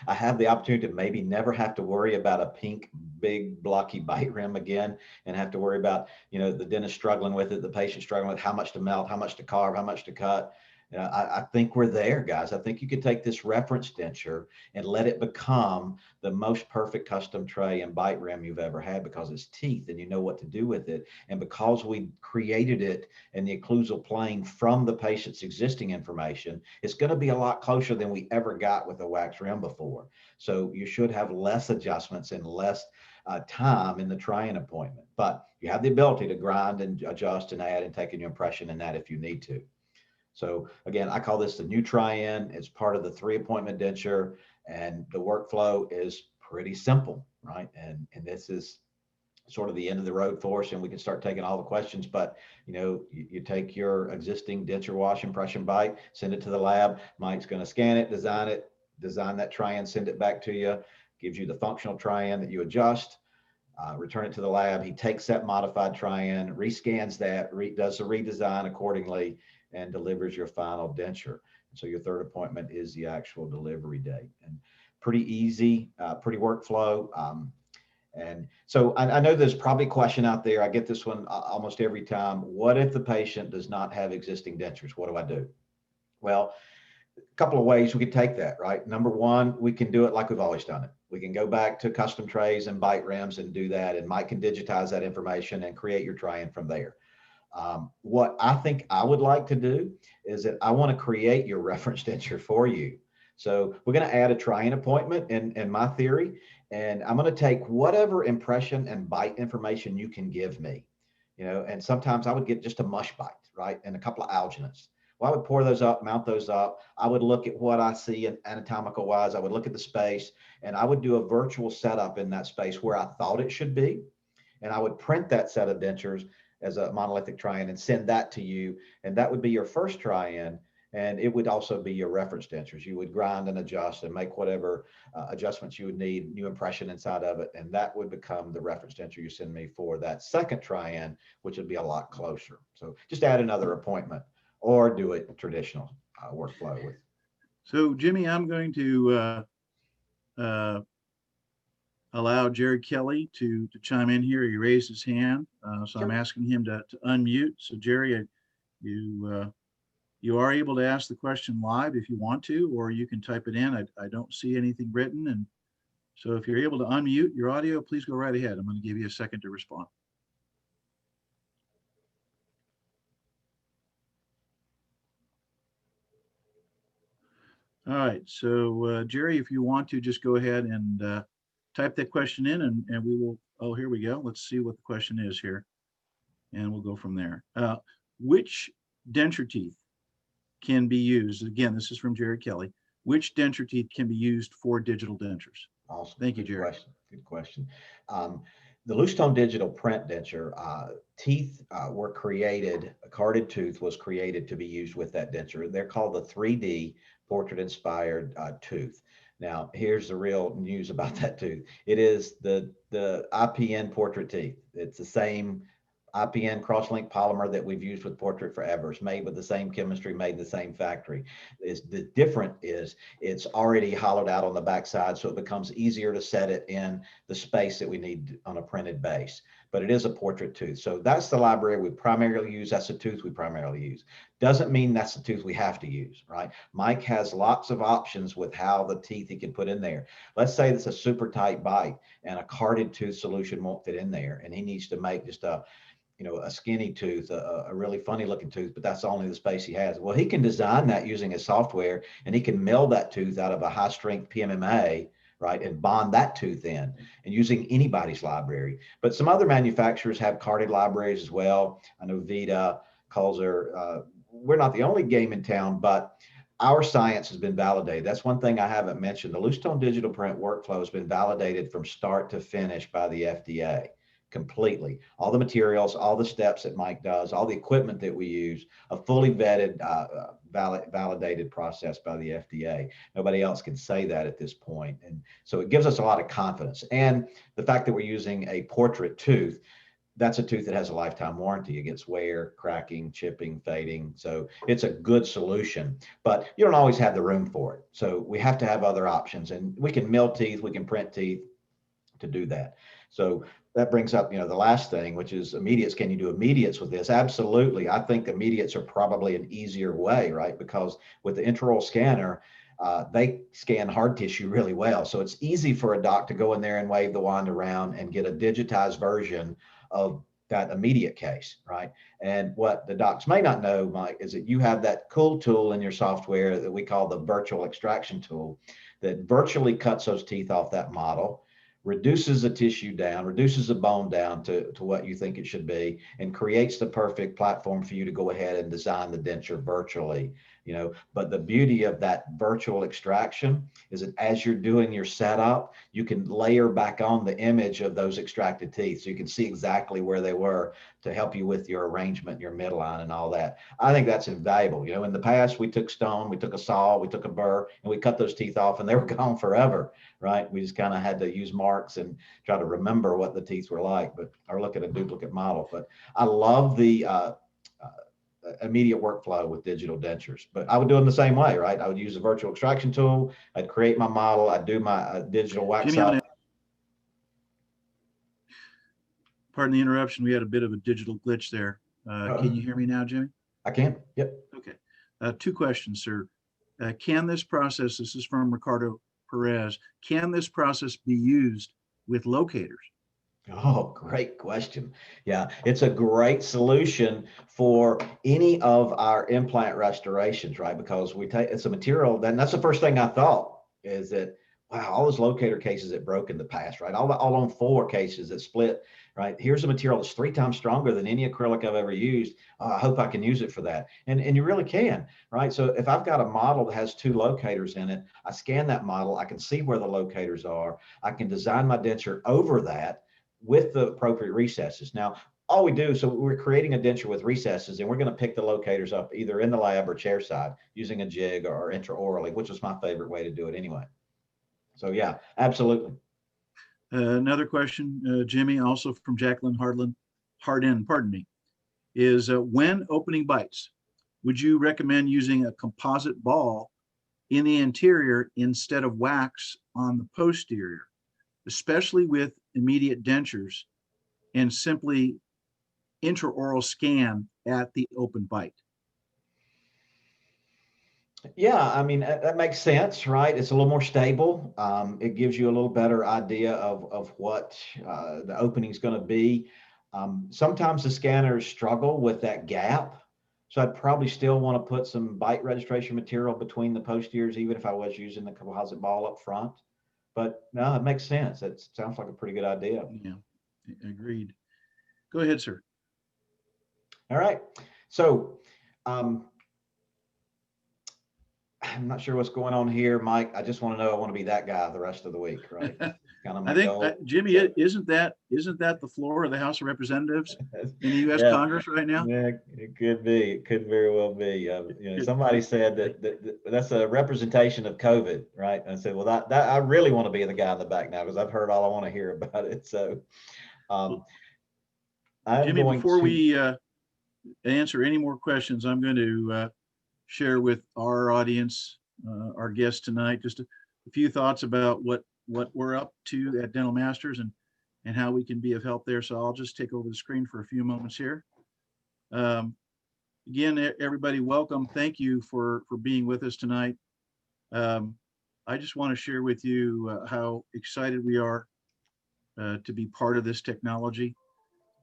I have the opportunity to maybe never have to worry about a pink, big, blocky bite rim again, and have to worry about, you know, the dentist struggling with it, the patient struggling with how much to melt, how much to carve, how much to cut. You know, I think we're there, guys. I think you could take this reference denture and let it become the most perfect custom tray and bite rim you've ever had, because it's teeth and you know what to do with it. And because we created it in the occlusal plane from the patient's existing information, it's going to be a lot closer than we ever got with a wax rim before. So you should have less adjustments and less time in the Tryin appointment. But you have the ability to grind and adjust and add and take a new impression in that if you need to. So again, I call this the new Tryin. It's part of the 3-appointment denture, and the workflow is pretty simple, right? And this is sort of the end of the road for us, and we can start taking all the questions. But you know, you take your existing denture wash, impression, bite, send it to the lab. Mike's going to scan it, design that Tryin, send it back to you, gives you the functional Tryin that you adjust. Return it to the lab. He takes that modified Tryin, rescans that, does the redesign accordingly, and delivers your final denture. So your third appointment is the actual delivery date. And pretty easy, pretty workflow. And so I know there's probably a question out there. I get this one almost every time. What if the patient does not have existing dentures? What do I do? Well, a couple of ways we could take that, right? Number one, we can do it like we've always done it. We can go back to custom trays and bite rims and do that. And Mike can digitize that information and create your Tryin from there. What I think I would like to do is that I want to create your reference denture for you. So we're going to add a Tryin appointment in my theory, and I'm going to take whatever impression and bite information you can give me, and sometimes I would get just a mush bite, right? And a couple of alginates. Well, I would pour those up, mount those up. I would look at what I see anatomical wise. I would look at the space, and I would do a virtual setup in that space where I thought it should be. And I would print that set of dentures as a monolithic Tryin and send that to you. And that would be your first Tryin. And it would also be your reference dentures. You would grind and adjust and make whatever adjustments you would need, new impression inside of it. And that would become the reference denture you send me for that second Tryin, which would be a lot closer. So just add another appointment or do it traditional workflow with. So Jimmy, I'm going to allow Jerry Kelly to chime in here. He raised his hand, so Sure. I'm asking him to unmute. So Jerry, you are able to ask the question live if you want to, or you can type it in. I don't see anything written, and so if you're able to unmute your audio, please go right ahead. I'm going to give you a second to respond. All right, so Jerry, if you want to just go ahead and type that question in, and we will, oh, here we go. Let's see what the question is here, and we'll go from there. Which denture teeth can be used? Again, this is from Jerry Kelly. Which denture teeth can be used for digital dentures? Awesome. Thank you, Good Jerry. question. Good question. The Lucitone digital print denture teeth were created, a carded tooth was created to be used with that denture. They're called the 3D portrait inspired tooth. Now, here's the real news about that tooth. It is the IPN portrait teeth. It's the same IPN cross-linked polymer that we've used with portrait forever. It's made with the same chemistry, made in the same factory. The different is it's already hollowed out on the backside, so it becomes easier to set it in the space that we need on a printed base. But it is a portrait tooth. So that's the library we primarily use. That's the tooth we primarily use. Doesn't mean that's the tooth we have to use, right? Mike has lots of options with how the teeth he can put in there. Let's say it's a super tight bite and a carded tooth solution won't fit in there, and he needs to make just a skinny tooth, a really funny looking tooth, but that's only the space he has. Well, he can design that using his software, and he can mill that tooth out of a high strength PMMA, right, and bond that tooth in and using anybody's library. But some other manufacturers have carded libraries as well. I know Vita, Kulzer, we're not the only game in town, but our science has been validated. That's one thing I haven't mentioned. The Lucitone digital print workflow has been validated from start to finish by the FDA. Completely. All the materials, all the steps that Mike does, all the equipment that we use, a fully vetted, validated process by the FDA. Nobody else can say that at this point. And so it gives us a lot of confidence. And the fact that we're using a portrait tooth, that's a tooth that has a lifetime warranty against wear, cracking, chipping, fading. So it's a good solution, but you don't always have the room for it. So we have to have other options, and we can mill teeth, we can print teeth to do that. So that brings up, the last thing, which is immediates. Can you do immediates with this? Absolutely. I think immediates are probably an easier way, right? Because with the intraoral scanner, they scan hard tissue really well. So it's easy for a doc to go in there and wave the wand around and get a digitized version of that immediate case, right? And what the docs may not know, Mike, is that you have that cool tool in your software that we call the virtual extraction tool that virtually cuts those teeth off that model, reduces the tissue down, reduces the bone down to what you think it should be, and creates the perfect platform for you to go ahead and design the denture virtually. But the beauty of that virtual extraction is that as you're doing your setup, you can layer back on the image of those extracted teeth. So you can see exactly where they were to help you with your arrangement, your midline and all that. I think that's invaluable. In the past, we took stone, we took a saw, we took a burr, and we cut those teeth off and they were gone forever, right? We just kind of had to use marks and try to remember what the teeth were like, or look at a duplicate model. But I love the immediate workflow with digital dentures. But I would do them the same way, right? I would use a virtual extraction tool. I'd create my model. I'd do my digital wax Jimmy, up. pardon the interruption. We had a bit of a digital glitch there. Can you hear me now, Jimmy? I can. Yep. Okay. Two questions, sir. Can this process, this is from Ricardo Perez, can this process be used with locators? Oh, great question. Yeah, it's a great solution for any of our implant restorations, right? Because we take, it's a material, then that's the first thing I thought is that, wow, all those locator cases that broke in the past, right? All on 4 cases that split, right? Here's a material that's 3 times stronger than any acrylic I've ever used. I hope I can use it for that. And you really can, right? So if I've got a model that has 2 locators in it, I scan that model, I can see where the locators are. I can design my denture over that with the appropriate recesses. Now, all we do, so we're creating a denture with recesses, and we're going to pick the locators up either in the lab or chairside using a jig or intraorally, which is my favorite way to do it anyway. So yeah, absolutely. Another question, Jimmy, also from Jacqueline Hardin, pardon me, is when opening bites, would you recommend using a composite ball in the interior instead of wax on the posterior, especially with immediate dentures, and simply intraoral scan at the open bite? Yeah, I mean, that makes sense, right? It's a little more stable. It gives you a little better idea of what the opening is going to be. Sometimes the scanners struggle with that gap. So I'd probably still want to put some bite registration material between the posteriors, even if I was using the composite ball up front. But no, it makes sense. It sounds like a pretty good idea. Yeah, agreed. Go ahead, sir. All right. So I'm not sure what's going on here, Mike. I just want to know, I want to be that guy the rest of the week, right? Kind of my I think, goal. Jimmy, isn't that the floor of the House of Representatives in the U.S. Yeah. Congress right now? Yeah, it could be. It could very well be. Somebody said that's a representation of COVID, right? And I said, well, that I really want to be the guy in the back now because I've heard all I want to hear about it. So, Jimmy, before we answer any more questions, I'm going to share with our audience, our guests tonight, just a few thoughts about what we're up to at Dental Masters and how we can be of help there. So I'll just take over the screen for a few moments here. Again, everybody, welcome. Thank you for being with us tonight. I just want to share with you how excited we are to be part of this technology.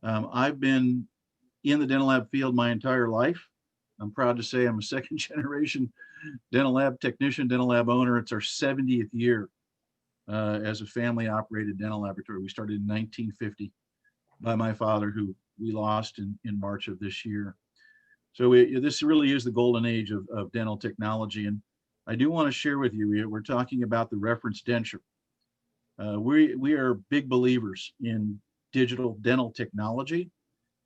I've been in the dental lab field my entire life. I'm proud to say I'm a 2nd generation dental lab technician, dental lab owner. It's our 70th year as a family operated dental laboratory. We started in 1950 by my father, who we lost in March of this year. So this really is the golden age of dental technology. And I do want to share with you, we're talking about the reference denture. We are big believers in digital dental technology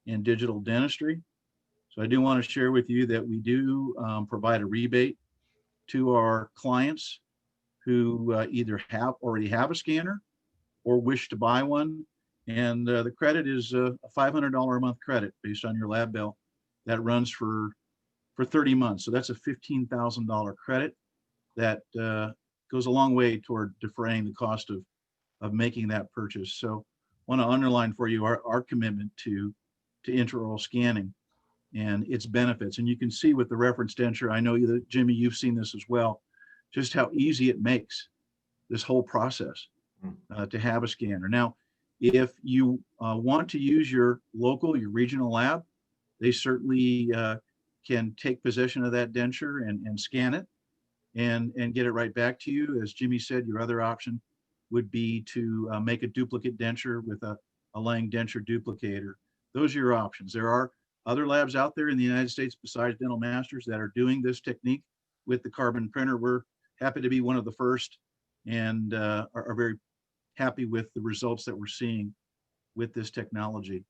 and digital dentistry. So I do want to share with you that we do provide a rebate to our clients who either already have a scanner or wish to buy one. And the credit is a $500 a month credit based on your lab bill that runs for 30 months. So that's a $15,000 credit that goes a long way toward defraying the cost of making that purchase. So I want to underline for you our commitment to intraoral scanning and its benefits. And you can see with the reference denture, I know that Jimmy, you've seen this as well, just how easy it makes this whole process to have a scanner. Now, if you want to use your regional lab, they certainly can take possession of that denture and scan it and get it right back to you. As Jimmy said, your other option would be to make a duplicate denture with a Lang denture duplicator. Those are your options. There are other labs out there in the United States besides Dental Masters that are doing this technique with the carbon printer. We're happy to be one of the first and are very happy with the results that we're seeing with this technology.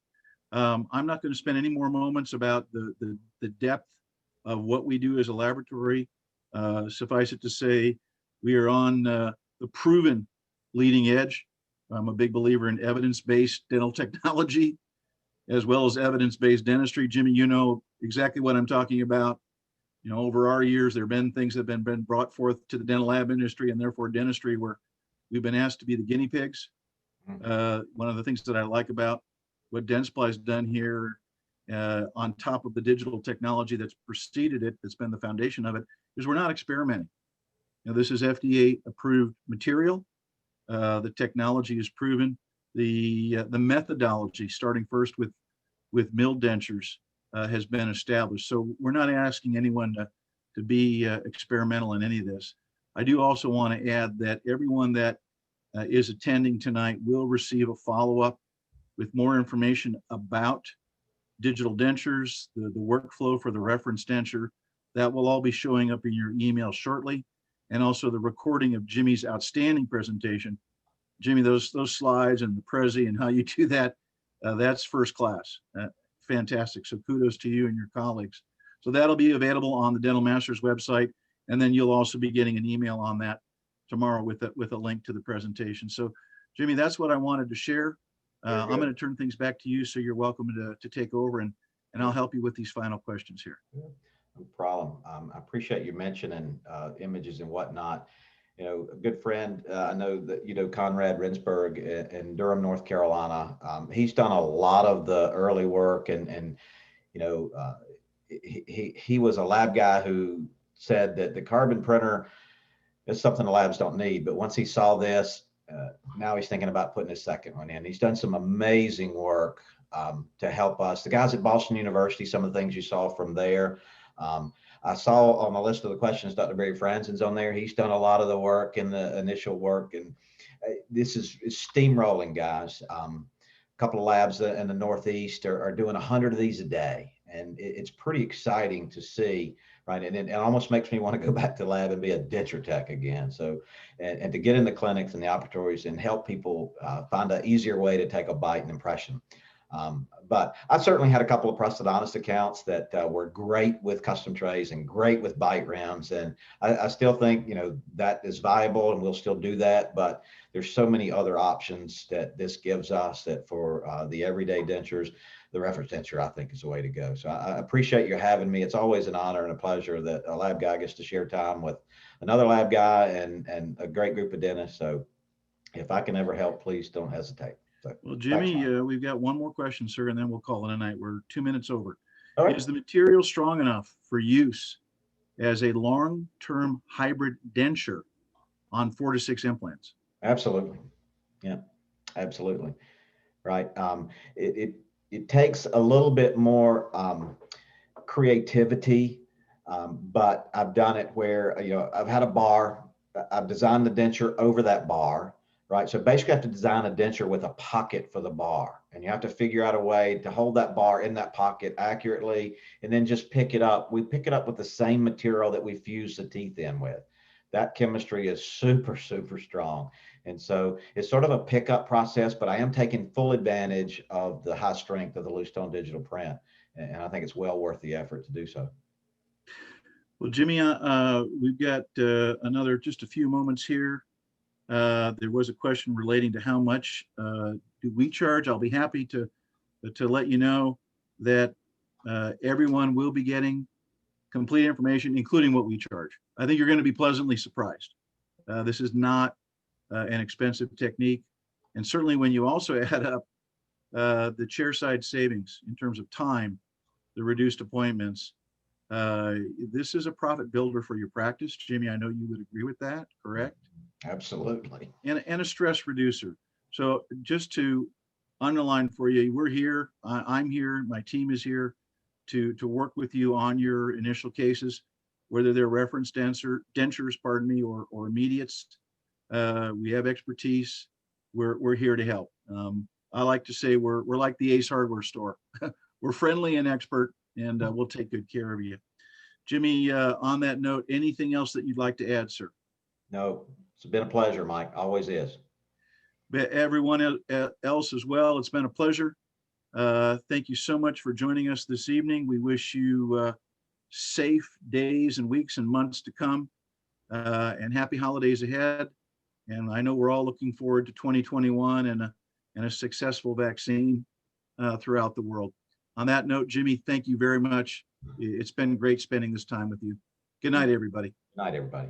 I'm not going to spend any more moments about the depth of what we do as a laboratory. Suffice it to say, we are on the proven leading edge. I'm a big believer in evidence-based dental technology. as well as evidence-based dentistry. Jimmy, you know exactly what I'm talking about. You know, over our years, there have been things that have been brought forth to the dental lab industry and therefore dentistry where we've been asked to be the guinea pigs. One of the things that I like about what Dentsply has done here on top of the digital technology that's preceded it, that's been the foundation of it, is we're not experimenting. You know, this is FDA approved material. The technology is proven. The methodology, starting first with milled dentures, has been established. So we're not asking anyone to be experimental in any of this. I do also want to add that everyone that is attending tonight will receive a follow-up with more information about digital dentures, the workflow for the reference denture. That will all be showing up in your email shortly. And also the recording of Jimmy's outstanding presentation. Jimmy, those slides and the Prezi and how you do that, that's first class. Fantastic. So kudos to you and your colleagues. So that'll be available on the Dental Masters website. And then you'll also be getting an email on that tomorrow with a link to the presentation. So Jimmy, that's what I wanted to share. I'm going to turn things back to you. So you're welcome to take over and I'll help you with these final questions here. No problem. I appreciate you mentioning images and whatnot. You know, a good friend, I know that, you know, Conrad Rinsberg in Durham, North Carolina. He's done a lot of the early work and you know, he was a lab guy who said that the carbon printer is something the labs don't need. But once he saw this, now he's thinking about putting his second one in. He's done some amazing work to help us. The guys at Boston University, some of the things you saw from there. I saw on the list of the questions, Dr. Barry Franzen's on there. He's done a lot of the work and the initial work. And this is steamrolling, guys. A couple of labs in the Northeast are doing 100 of these a day. And it's pretty exciting to see, right? And it almost makes me want to go back to the lab and be a denture tech again. So, and to get in the clinics and the operatories and help people find an easier way to take a bite and impression. But I certainly had a couple of prosthodontist accounts that were great with custom trays and great with bite rounds. And I still think, you know, that is viable and we'll still do that. But there's so many other options that this gives us that for the everyday dentures, the reference denture, I think is the way to go. So I appreciate you having me. It's always an honor and a pleasure that a lab guy gets to share time with another lab guy and a great group of dentists. So if I can ever help, please don't hesitate. So, well, Jimmy, we've got one more question, sir, and then we'll call it a night. We're 2 minutes over. All right. Is the material strong enough for use as a long-term hybrid denture on 4 to 6 implants? Absolutely. Yeah, absolutely. Right. It takes a little bit more creativity, but I've done it where, you know, I've had a bar, I've designed the denture over that bar, right? So basically I have to design a denture with a pocket for the bar, and you have to figure out a way to hold that bar in that pocket accurately and then just pick it up. We pick it up with the same material that we fuse the teeth in with. That chemistry is super, super strong. And so it's sort of a pickup process, but I am taking full advantage of the high strength of the Lucitone digital print. And I think it's well worth the effort to do so. Well, Jimmy, we've got another just a few moments here. There was a question relating to how much do we charge. I'll be happy to let you know that everyone will be getting complete information, including what we charge. I think you're going to be pleasantly surprised. This is not an expensive technique. And certainly when you also add up the chairside savings in terms of time, the reduced appointments, this is a profit builder for your practice. Jimmy, I know you would agree with that, correct? Absolutely. And a stress reducer. So just to underline for you, we're here, I'm here, my team is here to work with you on your initial cases, whether they're reference dentures, pardon me, or immediates. We have expertise. We're here to help. I like to say we're like the Ace Hardware store. We're friendly and expert, and we'll take good care of you. Jimmy, on that note, anything else that you'd like to add, sir? No, it's been a pleasure, Mike. Always is. But everyone else as well, it's been a pleasure. Thank you so much for joining us this evening. We wish you safe days and weeks and months to come, and happy holidays ahead. And I know we're all looking forward to 2021 and a successful vaccine. throughout the world. On that note, Jimmy, thank you very much. It's been great spending this time with you. Good night, everybody. Good night, everybody.